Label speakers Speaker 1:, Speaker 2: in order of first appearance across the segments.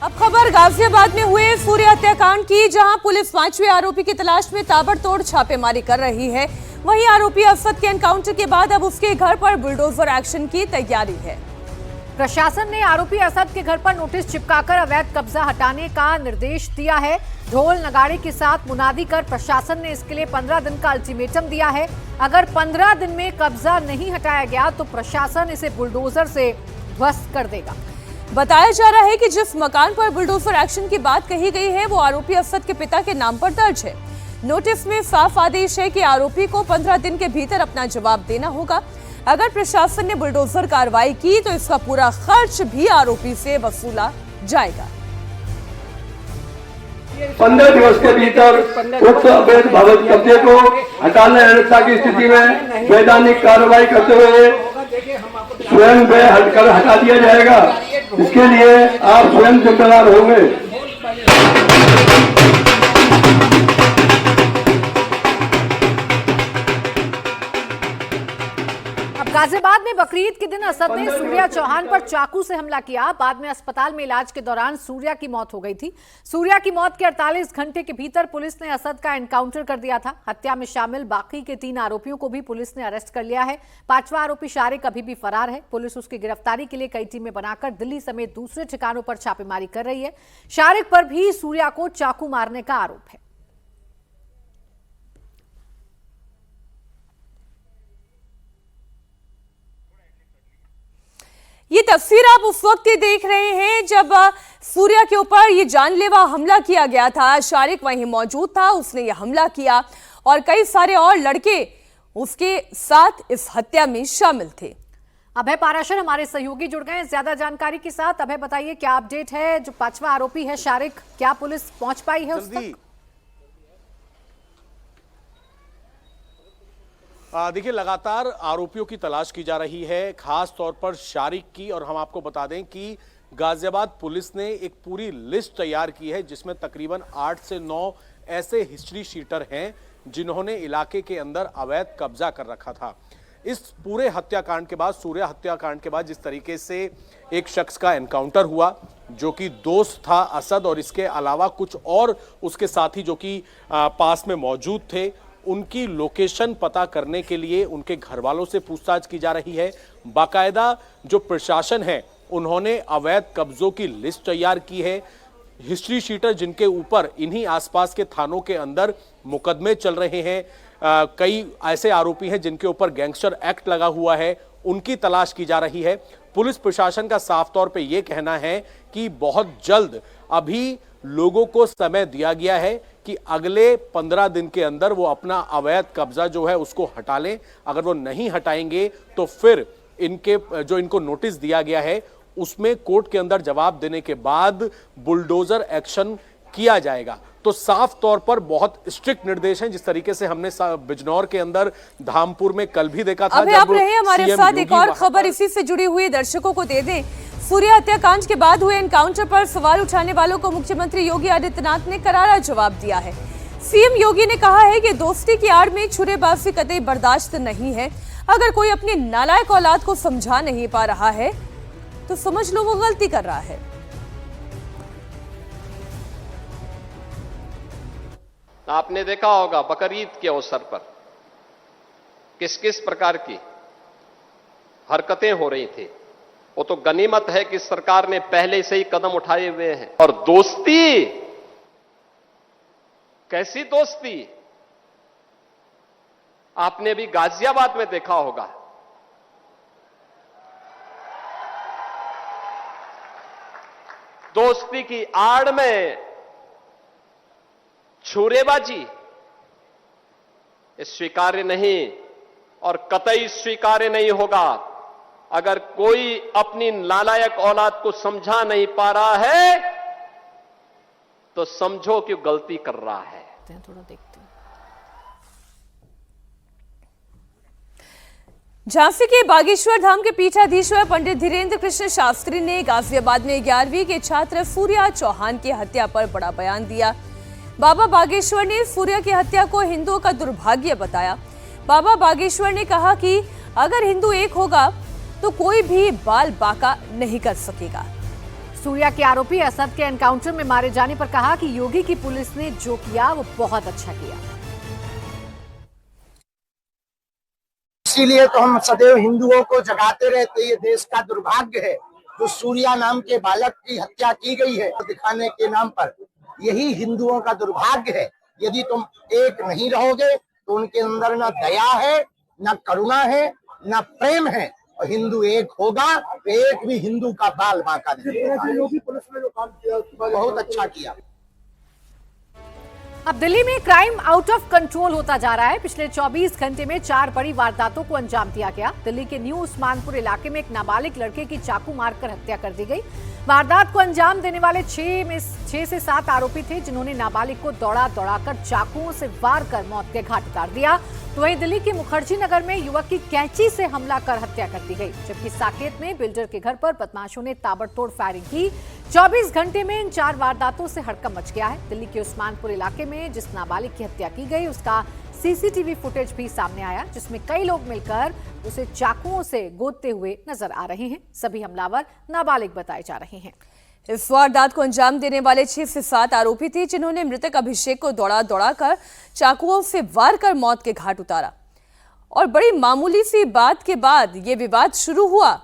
Speaker 1: अब खबर गाजियाबाद में हुए सूर्य हत्याकांड की, जहां पुलिस 5वें आरोपी की तलाश में ताबड़तोड़ छापेमारी कर रही है। वहीं आरोपी असद के एनकाउंटर के बाद अब उसके घर पर बुलडोजर एक्शन की तैयारी है।
Speaker 2: प्रशासन ने आरोपी असद के घर पर नोटिस चिपकाकर अवैध कब्जा हटाने का निर्देश दिया है। ढोल नगाड़े के साथ मुनादी कर प्रशासन ने इसके लिए 15 दिन का अल्टीमेटम दिया है। अगर 15 दिन में कब्जा नहीं हटाया गया तो प्रशासन इसे बुलडोजर से ध्वस्त कर देगा।
Speaker 1: बताया जा रहा है कि जिस मकान पर बुलडोजर एक्शन की बात कही गई है वो आरोपी असद के पिता के नाम पर दर्ज है। नोटिस में साफ आदेश है कि आरोपी को 15 दिन के भीतर अपना जवाब देना होगा। अगर प्रशासन ने बुलडोजर कार्रवाई की तो इसका पूरा खर्च भी आरोपी से वसूला जाएगा।
Speaker 3: 15 दिवस के भीतर उक्त अवैध भवन कब्जे को हटाने अनिच्छा की स्थिति में वैधानिक कार्रवाई करते हुए स्वयं वे हटकर हटा दिया जाएगा। इसके लिए आप स्वयं जिम्मेदार होंगे।
Speaker 2: गाजियाबाद में बकरीद के दिन असद ने सूर्या चौहान पर चाकू से हमला किया। बाद में अस्पताल में इलाज के दौरान सूर्या की मौत हो गई थी। सूर्या की मौत के 48 घंटे के भीतर पुलिस ने असद का एनकाउंटर कर दिया था। हत्या में शामिल बाकी के 3 आरोपियों को भी पुलिस ने अरेस्ट कर लिया है। 5वां आरोपी शारिक अभी भी फरार है। पुलिस उसकी गिरफ्तारी के लिए कई टीमें बनाकर दिल्ली समेत दूसरे ठिकानों पर छापेमारी कर रही है। शारिक पर भी सूर्या को चाकू मारने का आरोप है।
Speaker 1: ये तस्वीर आप उस वक्त की देख रहे हैं जब सूर्या के ऊपर ये जानलेवा हमला किया गया था। शारिक वहीं मौजूद था, उसने ये हमला किया और कई सारे और लड़के उसके साथ इस हत्या में शामिल थे।
Speaker 2: अभय पाराशर हमारे सहयोगी जुड़ गए हैं ज्यादा जानकारी के साथ। अभय बताइए क्या अपडेट है? जो 5वां आरोपी है शारिक, क्या पुलिस पहुंच पाई है उस तक?
Speaker 4: देखिए, लगातार आरोपियों की तलाश की जा रही है, खास तौर पर शारिक की। और हम आपको बता दें कि गाजियाबाद पुलिस ने एक पूरी लिस्ट तैयार की है जिसमें तकरीबन 8 से 9 ऐसे हिस्ट्री शीटर हैं जिन्होंने इलाके के अंदर अवैध कब्जा कर रखा था। इस पूरे हत्याकांड के बाद, सूर्या हत्याकांड के बाद, जिस तरीके से एक शख्स का एनकाउंटर हुआ जो कि दोस्त था असद, और इसके अलावा कुछ और उसके साथी जो कि पास में मौजूद थे, उनकी लोकेशन पता करने के लिए उनके घर वालों से पूछताछ की जा रही है। बाकायदा जो प्रशासन है उन्होंने अवैध कब्जों की लिस्ट तैयार की है। हिस्ट्री शीटर जिनके ऊपर इन्हीं आसपास के थानों के अंदर मुकदमे चल रहे हैं, कई ऐसे आरोपी हैं जिनके ऊपर गैंगस्टर एक्ट लगा हुआ है, उनकी तलाश की जा रही है। पुलिस प्रशासन का साफ तौर पे यह कहना है कि बहुत जल्द अभी लोगों को समय दिया गया है कि अगले 15 दिन के अंदर वो अपना अवैध कब्जा जो है उसको हटा लें। अगर वो नहीं हटाएंगे तो फिर इनको नोटिस दिया गया है उसमें कोर्ट के अंदर जवाब देने के बाद बुलडोजर एक्शन किया जाएगा। तो साफ तौर पर बहुत स्ट्रिक्ट निर्देश हैं, जिस तरीके से हमने बिजनौर के अंदर धामपुर में कल भी देखा था।
Speaker 1: अभी आप रहे हमारे साथ, एक और खबर इसी से जुड़ी हुई दर्शकों को दे दें। सूर्या हत्याकांड के बाद हुए एनकाउंटर पर सवाल उठाने वालों को मुख्यमंत्री योगी आदित्यनाथ ने करारा जवाब दिया है। सीएम योगी ने कहा है कि दोस्ती की आड़ में छुरेबाजी कतई बर्दाश्त नहीं है। अगर कोई अपनी नालायक औलाद को समझा नहीं पा रहा है तो समझ लो वो गलती कर रहा है।
Speaker 5: आपने देखा होगा बकरीद के अवसर पर किस किस प्रकार की हरकतें हो रही थी। वो तो गनीमत है कि सरकार ने पहले से ही कदम उठाए हुए हैं। और दोस्ती, कैसी दोस्ती आपने भी गाजियाबाद में देखा होगा। दोस्ती की आड़ में छुरेबाजी स्वीकार्य नहीं और कतई स्वीकार्य नहीं होगा। अगर कोई अपनी नालायक औलाद को समझा नहीं पा रहा है तो समझो कि गलती कर रहा है।
Speaker 2: थोड़ा देखते हैं।
Speaker 1: झांसी के बागेश्वर धाम के पीठाधीश्वर पंडित धीरेन्द्र कृष्ण शास्त्री ने गाजियाबाद में 11वीं के छात्र सूर्या चौहान की हत्या पर बड़ा बयान दिया। बाबा बागेश्वर ने सूर्या की हत्या को हिंदुओं का दुर्भाग्य बताया। बाबा बागेश्वर ने कहा कि अगर हिंदू एक होगा तो कोई भी बाल बाका नहीं कर सकेगा।
Speaker 2: सूर्या के आरोपी असद के एनकाउंटर में मारे जाने पर कहा कि योगी की पुलिस ने जो किया वो बहुत अच्छा किया।
Speaker 6: इसीलिए तो हम सदैव हिंदुओं को जगाते रहते, ये देश का दुर्भाग्य है जो सूर्या नाम के बालक की हत्या की गई है दिखाने के नाम पर। यही हिंदुओं का दुर्भाग्य है। यदि तुम एक नहीं रहोगे तो उनके अंदर न दया है, न करुणा है, न प्रेम है। और हिंदू एक होगा तो एक भी हिंदू का बाल बांका नहीं। योगी पुलिस ने जो काम किया बहुत अच्छा किया।
Speaker 2: अब दिल्ली में क्राइम आउट ऑफ कंट्रोल होता जा रहा है। पिछले 24 घंटे में 4 बड़ी वारदातों को अंजाम दिया गया। दिल्ली के न्यू उस्मानपुर इलाके में एक नाबालिग लड़के की चाकू मारकर हत्या कर दी गई। वारदात को अंजाम देने वाले 6 से 7 आरोपी थे, जिन्होंने नाबालिग को दौड़ाकर चाकुओं से वार कर मौत के घाट उतार दिया। तो वहीं दिल्ली के मुखर्जी नगर में युवक की कैंची से हमला कर हत्या कर दी गई, जबकि साकेत में बिल्डर के घर पर बदमाशों ने ताबड़तोड़ फायरिंग की। 24 घंटे में इन 4 वारदातों से हड़कंप मच गया है। दिल्ली के उस्मानपुर इलाके में जिस नाबालिग की हत्या की गई उसका सीसीटीवी फुटेज भी सामने आया, जिसमें कई लोग मिलकर उसे चाकुओं से गोदते हुए नजर आ रहे हैं। सभी हमलावर नाबालिग बताए जा रहे हैं।
Speaker 1: इस वारदात को अंजाम देने वाले 6 से 7 आरोपी थे, जिन्होंने मृतक अभिषेक को दौड़ाकर चाकुओं से वार कर मौत के घाट उतारा। और बड़ी मामूली सी बात के बाद यह विवाद शुरू हुआ,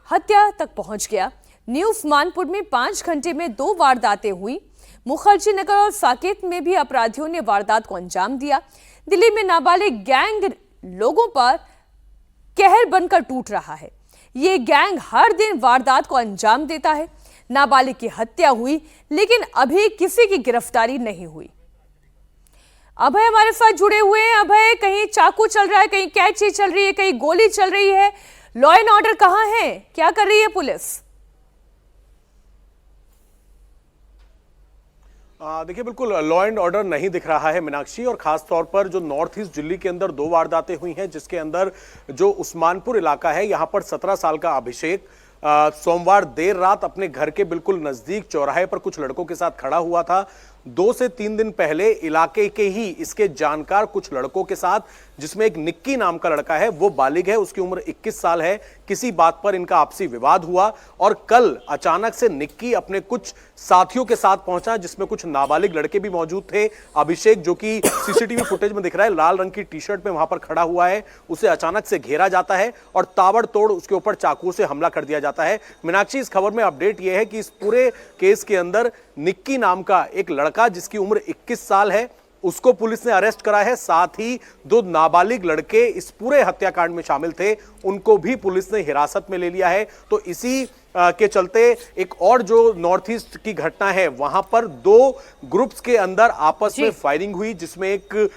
Speaker 1: हत्या तक पहुंच गया। न्यू उस्मानपुर में 5 घंटे में 2 वारदातें हुई। मुखर्जी नगर और साकेत में भी अपराधियों ने वारदात को अंजाम दिया। दिल्ली में नाबालिग गैंग लोगों पर कहर बनकर टूट रहा है। ये गैंग हर दिन वारदात को अंजाम देता है। नाबालिग की हत्या हुई, लेकिन अभी किसी की गिरफ्तारी नहीं हुई। अभय हमारे साथ जुड़े हुए हैं। अभय, कहीं चाकू चल रहा है, कहीं कैंची चल रही है, कहीं गोली चल रही है। लॉ एंड ऑर्डर कहां है, क्या कर रही है पुलिस?
Speaker 4: देखिए, बिल्कुल लॉ एंड ऑर्डर नहीं दिख रहा है मीनाक्षी, और खास तौर पर जो नॉर्थ ईस्ट दिल्ली के अंदर 2 वारदातें हुई हैं, जिसके अंदर जो उस्मानपुर इलाका है, यहां पर 17 साल का अभिषेक सोमवार देर रात अपने घर के बिल्कुल नजदीक चौराहे पर कुछ लड़कों के साथ खड़ा हुआ था। 2 से 3 दिन पहले इलाके के ही इसके जानकार कुछ लड़कों के साथ, जिसमें एक निक्की नाम का लड़का है, वो बालिग है, उसकी उम्र 21 साल है, किसी बात पर इनका आपसी विवाद हुआ और कल अचानक से निक्की अपने कुछ साथियों के साथ पहुंचा, जिसमें कुछ नाबालिग लड़के भी मौजूद थे। अभिषेक, जो कि सीसीटीवी फुटेज में दिख रहा है, लाल रंग की टी-शर्ट में वहां पर खड़ा हुआ है, उसे अचानक से घेरा जाता है और ताबड़तोड़ उसके ऊपर चाकू से हमला कर दिया जाता है। मीनाक्षी, इस खबर में अपडेट यह है कि इस पूरे केस के अंदर निक्की नाम का एक लड़का, जिसकी उम्र 21 साल है, उसको पुलिस ने अरेस्ट करा है। साथ ही 2 नाबालिग लड़के इस पूरे हत्याकांड में शामिल थे, उनको भी पुलिस ने हिरासत में ले लिया है। तो इसी के चलते एक और जो नॉर्थ ईस्ट की घटना है, वहां पर 2 ग्रुप्स के अंदर आपस में फायरिंग हुई, जिसमें एक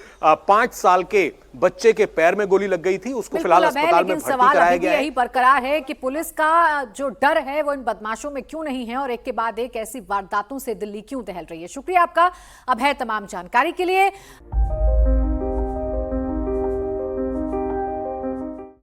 Speaker 4: 5 साल के बच्चे के पैर में गोली लग गई थी। उसको फिलहाल अस्पताल में भर्ती कराया गया है।
Speaker 2: यही बरकरार है कि पुलिस का जो डर है वो इन बदमाशों में क्यों नहीं है, और एक के बाद एक ऐसी वारदातों से दिल्ली क्यों दहल रही है। शुक्रिया आपका अभय तमाम जानकारी के लिए।